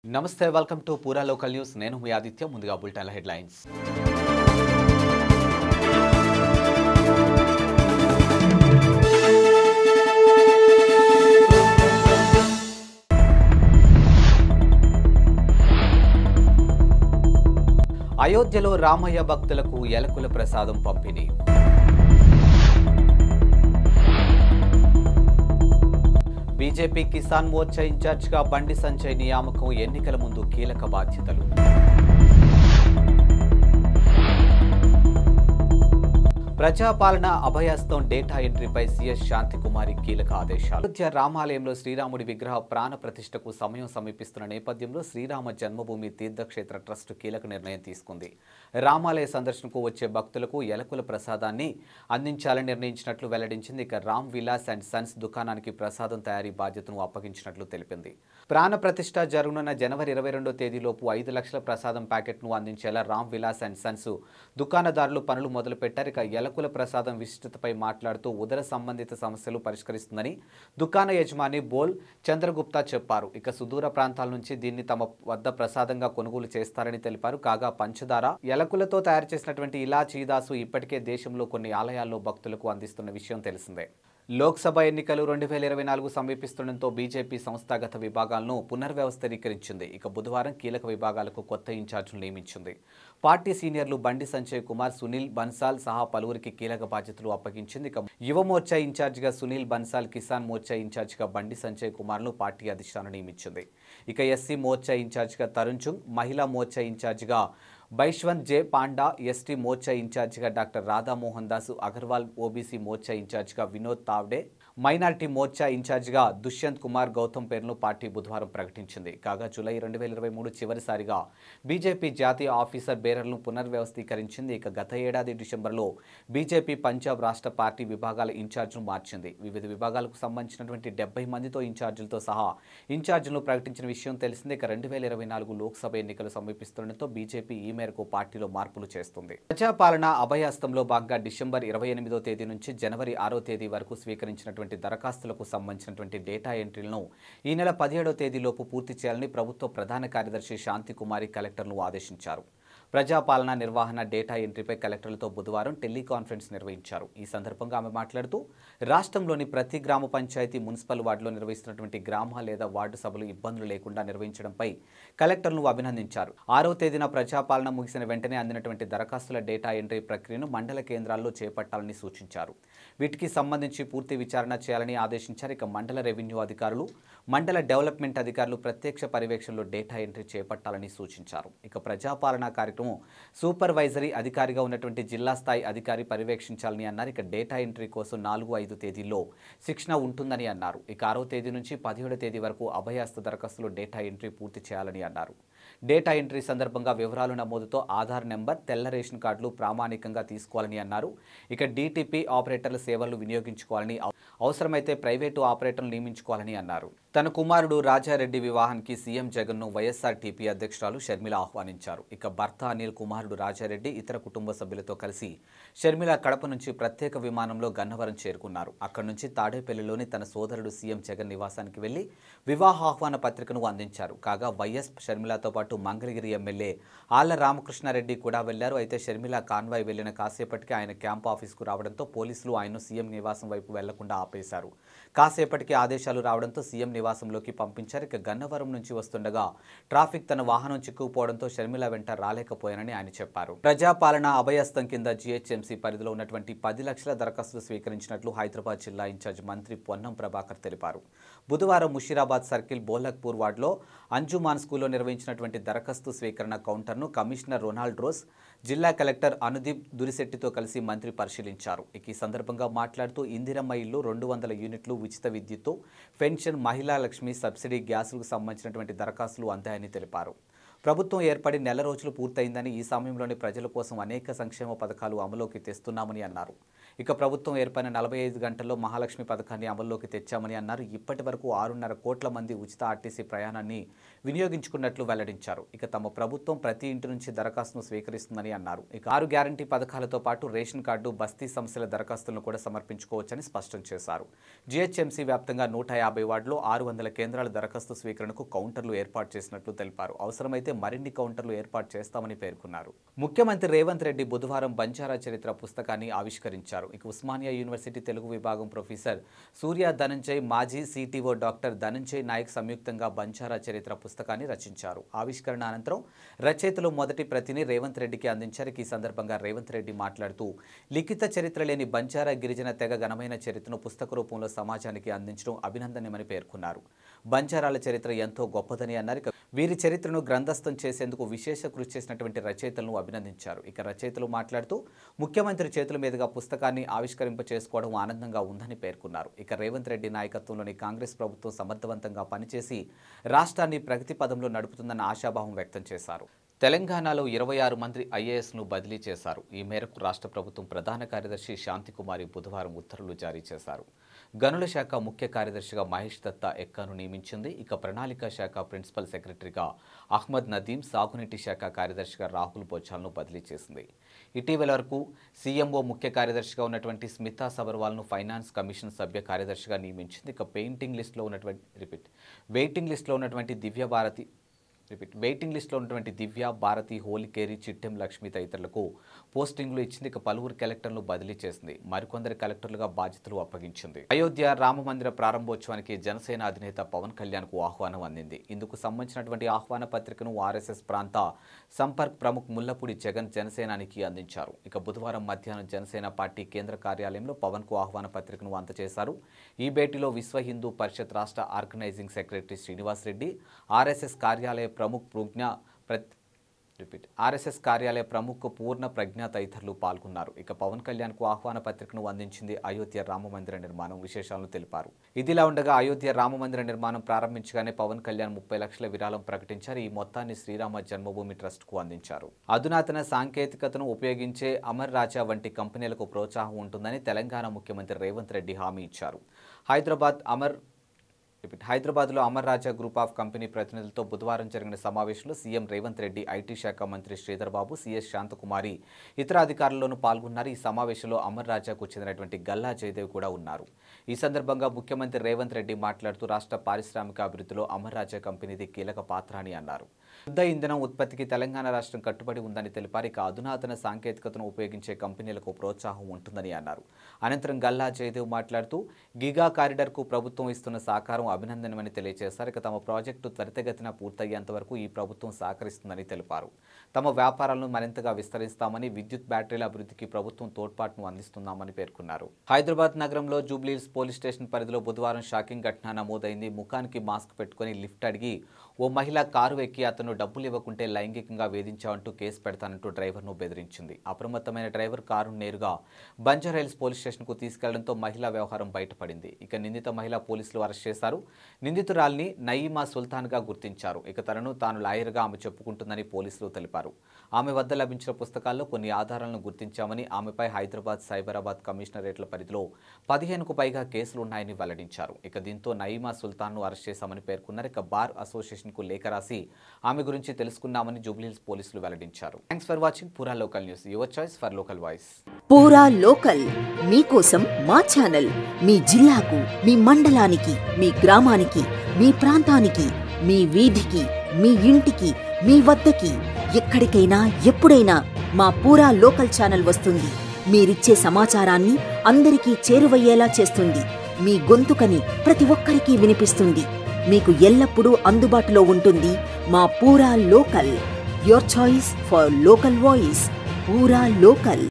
నమస్తే welcome to పూరా local news నేను మీ ఆదిత్య ముందుగా బులెటిన్ హెడ్లైన్స్ అయోధ్యలో రామయ్య భక్తులకు ఎలకుల ప్రసాదం పంపిణీ బీజేపీ కిసాన్ మోర్చా ఇన్ఛార్జిగా బండి సంజయ్ నియామకం ఎన్నికల ముందు కీలక బాధ్యతలు ప్రజాపాలన అభయస్తం డేటా ఎంట్రీపై సీఎస్ శాంతికుమారి కీలక ఆదేశాలు. అయోధ్య రామాలయంలో శ్రీరాముడి విగ్రహ ప్రాణ ప్రతిష్టకు సమయం సమీపిస్తున్న నేపథ్యంలో శ్రీరామ జన్మభూమి తీర్థక్షేత్ర ట్రస్ట్ కీలక నిర్ణయం తీసుకుంది. రామాలయ సందర్శనకు వచ్చే భక్తులకు ఎలకుల ప్రసాదాన్ని అందించాలని నిర్ణయించినట్లు వెల్లడించింది. ఇక రామ్ విలాస్ అండ్ సన్స్ దుకాణానికి ప్రసాదం తయారీ బాధ్యతను అప్పగించినట్లు తెలిపింది. ప్రాణ ప్రతిష్ట జరగనున్న జనవరి 22వ తేదీలోపు 5 లక్షల ప్రసాదం ప్యాకెట్ను అందించేలా రామ్ విలాస్ అండ్ సన్స్ దుకాణదారులు పనులు మొదలుపెట్టారు. ఇక ఎలకుల ప్రసాదం విశిష్టతపై మాట్లాడుతూ ఉదర సంబంధిత సమస్యలు పరిష్కరిస్తుందని దుకాణ యజమాని బోల్ చంద్రగుప్తా చెప్పారు. ఇక సుదూర ప్రాంతాల నుంచి దీన్ని తమ వద్ద ప్రసాదంగా కొనుగోలు చేస్తారని తెలిపారు. కాగా పంచదార ఎలకులతో తయారు చేసినటువంటి ఇలాచీ దాసు ఇప్పటికే దేశంలో కొన్ని ఆలయాల్లో భక్తులకు అందిస్తున్న విషయం తెలిసిందే. లోక్సభ ఎన్నికలు 2024 సమీపిస్తుండటంతో బీజేపీ సంస్థాగత విభాగాలను పునర్వ్యవస్థీకరించింది. ఇక బుధవారం కీలక విభాగాలకు కొత్త ఇన్ఛార్జీలు నియమించింది. పార్టీ సీనియర్లు బండి సంజయ్ కుమార్, సునీల్ బన్సాల్ సహా పలువురికి కీలక బాధ్యతలు అప్పగించింది. ఇక యువ మోర్చా ఇన్ఛార్జిగా సునీల్ బన్సాల్, కిసాన్ మోర్చా ఇన్ఛార్జిగా బండి సంజయ్ కుమార్ను పార్టీ అధిష్టానం నియమించింది. ఇక ఎస్సీ మోర్చా ఇన్ఛార్జిగా తరుణ్ చుంగ్, మహిళా మోర్చా ఇన్ఛార్జిగా బైష్వంత్ జే పాండా, ఎస్టీ మోర్చా ఇన్ఛార్జిగా డాక్టర్ రాధామోహన్ దాస్ అగర్వాల్, ఓబీసీ మోర్చా ఇన్ఛార్జిగా వినోద్ తావ్డే, మైనార్టీ మోర్చా ఇన్ఛార్జిగా దుష్యంత్ కుమార్ గౌతమ్ పేర్లను పార్టీ బుధవారం ప్రకటించింది. కాగా జూలై 2023 చివరిసారిగా బీజేపీ జాతీయ ఆఫీసర్ బేరర్లను పునర్వ్యవస్థీకరించింది. ఇక గత ఏడాది డిసెంబర్లో బీజేపీ పంజాబ్ రాష్ట్ర పార్టీ విభాగాల ఇన్ఛార్జీలను మార్చింది. వివిధ విభాగాలకు సంబంధించినటువంటి 70 మందితో ఇన్ఛార్జీలతో సహా ఇన్ఛార్జీలను ప్రకటించిన విషయం తెలిసిందే. ఇక 2024 లోక్సభ ఎన్నికలు సమీపిస్తుండటంతో బీజేపీ ఈ మేరకు పార్టీలో మార్పులు చేస్తుంది. ప్రజాపాలన అభయహస్తంలో భాగంగా డిసెంబర్ 28వ తేదీ నుంచి జనవరి 6వ తేదీ వరకు స్వీకరించినటువంటి దరఖాస్తులకు సంబంధించినటువంటి డేటా ఎంట్రీలను ఈ నెల 17వ తేదీలోపు పూర్తి చేయాలని ప్రభుత్వ ప్రధాన కార్యదర్శి శాంతికుమారి కలెక్టర్ను ఆదేశించారు. ప్రజాపాలన నిర్వహణ డేటా ఎంట్రీపై కలెక్టర్లతో బుధవారం టెలికాన్ఫరెన్స్ నిర్వహించారు. ఈ సందర్భంగా ఆమె మాట్లాడుతూ రాష్ట్రంలోని ప్రతి గ్రామ పంచాయతీ, మున్సిపల్ వార్డులో నిర్వహిస్తున్నటువంటి గ్రామ లేదా వార్డు సభలు ఇబ్బందులు లేకుండా నిర్వహించడంపై కలెక్టర్ను అభినందించారు. 6వ తేదీన ప్రజాపాలన ముగిసిన వెంటనే అందినటువంటి దరఖాస్తుల డేటా ఎంట్రీ ప్రక్రియను మండల కేంద్రాల్లో చేపట్టాలని సూచించారు. వీటికి సంబంధించి పూర్తి విచారణ చేయాలని ఆదేశించారు. ఇక మండల రెవెన్యూ అధికారులు, మండల డెవలప్మెంట్ అధికారులు ప్రత్యక్ష పర్యవేక్షణలో డేటా ఎంట్రీ చేపట్టాలని సూచించారు. ఇక ప్రజాపాలన కార్యక్రమం సూపర్వైజరీ అధికారిగా ఉన్నటువంటి జిల్లా స్థాయి అధికారి పర్యవేక్షించాలని అన్నారు. ఇక డేటా ఎంట్రీ కోసం 4-5 తేదీల్లో శిక్షణ ఉంటుందని అన్నారు. ఇక 6వ తేదీ నుంచి 17వ తేదీ వరకు అభయహస్త దరఖాస్తులు డేటా ఎంట్రీ పూర్తి చేయాలని అన్నారు. డేటా ఎంట్రీ సందర్భంగా వివరాలు నమోదుతో ఆధార్ నెంబర్, తెల్ల రేషన్ కార్డులు ప్రామాణికంగా తీసుకోవాలని అన్నారు. ఇక డీటీపీ ఆపరేటర్ల సేవలు వినియోగించుకోవాలని, అవసరమైతే ప్రైవేటు ఆపరేటర్లు నియమించుకోవాలని అన్నారు. తన కుమారుడు రాజారెడ్డి వివాహానికి సీఎం జగన్ను వైఎస్ఆర్టీపీ అధ్యక్షురాలు షర్మిల ఆహ్వానించారు. ఇక భర్త అనిల్, కుమారుడు రాజారెడ్డి ఇతర కుటుంబ సభ్యులతో కలిసి షర్మిల కడప నుంచి ప్రత్యేక విమానంలో గన్నవరం చేరుకున్నారు. అక్కడి నుంచి తాడేపల్లిలోని తన సోదరుడు సీఎం జగన్ నివాసానికి వెళ్లి వివాహ ఆహ్వాన పత్రికను అందించారు. కాగా వైఎస్ షర్మిలతో పాటు మంగళగిరి ఎమ్మెల్యే ఆళ్ల రామకృష్ణారెడ్డి కూడా వెళ్లారు. అయితే షర్మిల కాన్వాయ్ వెళ్లిన కాసేపటికి ఆయన క్యాంప్ ఆఫీసుకు రావడంతో పోలీసులు ఆయన్ను సీఎం నివాసం వైపు వెళ్లకుండా ఆపేశారు. కాసేపటికి ఆదేశాలు రావడంతో సీఎం నివాసంలోకి పంపించారు. ఇక గన్నవరం నుంచి వస్తుండగా ట్రాఫిక్ తన వాహనం చిక్కుకుపోవడంతో షర్మిల వెంట రాలేకపోయానని ఆయన చెప్పారు. ప్రజాపాలన అభయహస్తం కింద జీహెచ్ఎంసీ పరిధిలో ఉన్నటువంటి 10 లక్షల దరఖాస్తులు స్వీకరించినట్లు హైదరాబాద్ జిల్లా ఇన్ఛార్జ్ మంత్రి పొన్నం ప్రభాకర్ తెలిపారు. బుధవారం ముషీరాబాద్ సర్కిల్ బోలక్పూర్ వార్డులో అంజుమాన్ స్కూల్లో నిర్వహించినటువంటి దరఖాస్తు స్వీకరణ కౌంటర్ను కమిషనర్ రొనాల్డ్ రోస్, జిల్లా కలెక్టర్ అనుదీప్ దురిశెట్టితో కలిసి మంత్రి పరిశీలించారు. ఈ సందర్భంగా మాట్లాడుతూ ఇందిరమ్మ ఇల్లు, 200 యూనిట్లు ఉచిత విద్యుత్తు, పెన్షన్, మహిళా లక్ష్మి, సబ్సిడీ గ్యాసులకు సంబంధించినటువంటి దరఖాస్తులు అందాయని తెలిపారు. ప్రభుత్వం ఏర్పడి నెల రోజులు పూర్తయిందని, ఈ సమయంలోనే ప్రజల కోసం అనేక సంక్షేమ పథకాలు అమలులోకి తెస్తున్నామని అన్నారు. ఇక ప్రభుత్వం ఏర్పడిన 45 గంటల్లో మహాలక్ష్మి పథకాన్ని అమల్లోకి తెచ్చామని అన్నారు. ఇప్పటి వరకు 6.5 కోట్ల మంది ఉచిత ఆర్టీసీ ప్రయాణాన్ని వినియోగించుకున్నట్లు వెల్లడించారు. ఇక తమ ప్రభుత్వం ప్రతి ఇంటి నుంచి దరఖాస్తును స్వీకరిస్తుందని అన్నారు. ఇక 6 గ్యారంటీ పథకాలతో పాటు రేషన్ కార్డు, బస్తీ సమస్యల దరఖాస్తులను కూడా సమర్పించుకోవచ్చని స్పష్టం చేశారు. జీహెచ్ఎంసీ వ్యాప్తంగా 150 వార్డులో 600 కేంద్రాల దరఖాస్తు స్వీకరణకు కౌంటర్లు ఏర్పాటు చేసినట్లు తెలిపారు. అవసరమైతే మరిన్ని కౌంటర్లు ఏర్పాటు చేస్తామని పేర్కొన్నారు. ముఖ్యమంత్రి రేవంత్ రెడ్డి బుధవారం బంజారా చరిత్ర పుస్తకాన్ని ఆవిష్కరించారు. ఇక ఉస్మానియా యూనివర్సిటీ తెలుగు విభాగం ప్రొఫెసర్ సూర్య ధనంజయ్, మాజీ సిటిఓ డాక్టర్ ధనంజయ్ నాయక్ సంయుక్తంగా బంజారా చరిత్ర పుస్తకాన్ని రచించారు. ఆవిష్కరణ అనంతరం రచయితలు మొదటి ప్రతిని రేవంత్ రెడ్డికి అందించారు. ఈ సందర్భంగా రేవంత్ రెడ్డి మాట్లాడుతూ లిఖిత చరిత్ర లేని బంజారా గిరిజన తెగ ఘనమైన చరిత్రను పుస్తక రూపంలో సమాజానికి అందించడం అభినందనీయమని పేర్కొన్నారు. బంజారాల చరిత్ర ఎంతో గొప్పదని అన్నారు. వీరి చరిత్రను గ్రంథస్థం చేసేందుకు విశేష కృషి చేసినటువంటి రచయితలను అభినందించారు. ఇక రచయితలు మాట్లాడుతూ ముఖ్యమంత్రి చేతుల మీదుగా పుస్తకాన్ని ఆవిష్కరింప చేసుకోవడం ఆనందంగా ఉందని పేర్కొన్నారు. ఇక రేవంత్ రెడ్డి నాయకత్వంలోని కాంగ్రెస్ ప్రభుత్వం సమర్థవంతంగా పనిచేసి రాష్ట్రాన్ని ప్రగతి పదంలో నడుపుతుందన్న ఆశాభావం వ్యక్తం చేశారు. తెలంగాణలో 26 మంది ఐఏఎస్ను బదిలీ చేశారు. ఈ మేరకు రాష్ట్ర ప్రభుత్వం ప్రధాన కార్యదర్శి శాంతికుమారి బుధవారం ఉత్తర్వులు జారీ చేశారు. గనుల శాఖ ముఖ్య కార్యదర్శిగా మహేష్ దత్తా ఎక్కాను నియమించింది. ఇక ప్రణాళిక శాఖ ప్రిన్సిపల్ సెక్రటరీగా అహ్మద్ నదీం, సాగునీటి శాఖ కార్యదర్శిగా రాహుల్ బొచాల్ను బదిలీ చేసింది. ఇటీవల వరకు సీఎంఓ ముఖ్య కార్యదర్శిగా ఉన్నటువంటి స్మితా సబర్వాల్ను ఫైనాన్స్ కమిషన్ సభ్య కార్యదర్శిగా నియమించింది. ఇక వెయిటింగ్ లిస్టులో ఉన్నటువంటి దివ్య భారతి, హోలికేరి, చిట్టెం లక్ష్మి తదితరులకు పోస్టింగ్లు ఇచ్చింది. ఇక పలువురు కలెక్టర్లు బదిలీ చేసింది. మరికొందరు కలెక్టర్లుగా బాధ్యతలు అప్పగించింది. అయోధ్య రామమందిర ప్రారంభోత్సవానికి జనసేన అధినేత పవన్ కళ్యాణ్కు ఆహ్వానం అందింది. ఇందుకు సంబంధించినటువంటి ఆహ్వాన పత్రికను ఆర్ఎస్ఎస్ ప్రాంత సంపర్క్ ప్రముఖ్ ముల్లపూడి జగన్ జనసేనానికి అందించారు. ఇక బుధవారం మధ్యాహ్నం జనసేన పార్టీ కేంద్ర కార్యాలయంలో పవన్కు ఆహ్వాన పత్రికను అందజేశారు. ఈ భేటీలో విశ్వ హిందూ పరిషత్ రాష్ట్ర organizing secretary Srinivas Reddy, RSS కార్యాలయ ప్రముఖ పూర్ణ ప్రజ్ఞ తదితరులు పాల్గొన్నారు. ఇక పవన్ కళ్యాణ్కు ఆహ్వాన పత్రికను అందించింది అయోధ్య రామమందిర నిర్మాణం విశేషాలను తెలిపారు. ఇదిలా ఉండగా అయోధ్య రామమందిర నిర్మాణం ప్రారంభించగానే పవన్ కళ్యాణ్ 30 లక్షల విరాళం ప్రకటించారు. ఈ మొత్తాన్ని శ్రీరామ జన్మభూమి ట్రస్ట్కు అందించారు. అధునాతన సాంకేతికతను ఉపయోగించే అమర్ రాజా వంటి కంపెనీలకు ప్రోత్సాహం ఉంటుందని తెలంగాణ ముఖ్యమంత్రి రేవంత్ రెడ్డి హామీ ఇచ్చారు. హైదరాబాద్లో అమర్ రాజా గ్రూప్ ఆఫ్ కంపెనీ ప్రతినిధులతో బుధవారం జరిగిన సమావేశంలో సీఎం రేవంత్ రెడ్డి, ఐటీ శాఖ మంత్రి శ్రీధర్ బాబు, సీఎస్ శాంతకుమారి ఇతర అధికారులను పాల్గొన్నారు. ఈ సమావేశంలో అమర్ రాజాకు చెందినటువంటి గల్లా జయదేవ్ కూడా ఉన్నారు. ఈ సందర్భంగా ముఖ్యమంత్రి రేవంత్ రెడ్డి మాట్లాడుతూ రాష్ట్ర పారిశ్రామిక అభివృద్ధిలో అమర్ రాజా కంపెనీది కీలక పాత్ర అని అన్నారు. శుద్ధ ఇంధనం ఉత్పత్తికి తెలంగాణ రాష్ట్రం కట్టుబడి ఉందని తెలిపారు. ఇక అధునాతన సాంకేతికతను ఉపయోగించే కంపెనీలకు ప్రోత్సాహం ఉంటుందని అన్నారు. అనంతరం గల్లా జయదేవ్ మాట్లాడుతూ గిగా కారిడార్కు ప్రభుత్వం ఇస్తున్న సహకారం అభినందనమని తెలియజేశారు. ఇక తమ ప్రాజెక్టు త్వరితగతిన పూర్తయ్యేంత వరకు ఈ ప్రభుత్వం సహకరిస్తుందని తెలిపారు. తమ వ్యాపారాలను మరింతగా విస్తరిస్తామని, విద్యుత్ బ్యాటరీల అభివృద్ధికి ప్రభుత్వం తోడ్పాటును అందిస్తున్నామని పేర్కొన్నారు. హైదరాబాద్ నగరంలో జూబ్లీహిల్స్ పోలీస్ స్టేషన్ పరిధిలో బుధవారం షాకింగ్ ఘటన నమోదైంది. ముఖానికి మాస్క్ పెట్టుకుని లిఫ్ట్ అడిగి ఓ మహిళ కారు ఎక్కి అతను డబ్బులు ఇవ్వకుంటే లైంగికంగా వేధించావంటూ కేసు పెడతానంటూ డ్రైవర్ను బెదిరించింది. అప్రమత్తమైన డ్రైవర్ కారును నేరుగా బంజారాహిల్స్ పోలీస్ స్టేషన్కు తీసుకెళ్లడంతో మహిళా వ్యవహారం బయటపడింది. ఇక నిందిత మహిళా పోలీసులు అరెస్ట్ చేశారు. నిందితురాల్ని నయీమా సుల్తాన్గా గుర్తించారు. ఇక తనను తాను లాయర్గా ఆమె చెప్పుకుంటుందని పోలీసులు తెలిపారు. ఆమె వద్ద లభించిన పుస్తకాల్లో కొన్ని ఆధారాలను గుర్తించామని, ఆమెపై హైదరాబాద్, సైబరాబాద్ కమిషనరేట్ల పరిధిలో 15కు పైగా కేసులు ఉన్నాయని వెల్లడించారు. ఇక దీంతో నయీమా సుల్తాన్ను అరెస్ట్ చేశామని పేర్కొన్నారు. ఇక బార్ అసోసియేషన్కు లేఖ రాసి ఆమె గురించి తెలుసుకున్నామని జూబ్లీహిల్స్ పోలీసులు వెల్లడించారు. థ్యాంక్స్ ఫర్ వాచింగ్ పూరా local news, your choice for local voice. పూరా లోకల్ మీకోసం మా ఛానల్. మీ జిల్లాకు, మీ మండలానికి, మీ గ్రామానికి, మీ ప్రాంతానికి, మీ వీధికి, మీ ఇంటికి, మీ వద్దకి, ఎక్కడికైనా ఎప్పుడైనా మా పూరా లోకల్ ఛానల్ వస్తుంది. మీరిచ్చే సమాచారాన్ని అందరికీ చేరువయ్యేలా చేస్తుంది. మీ గొంతుకని ప్రతి ఒక్కరికి వినిపిస్తుంది. మీకు ఎల్లప్పుడూ అందుబాటులో ఉంటుంది మా పూరా local. Your choice for local voice. పూరా లోకల్.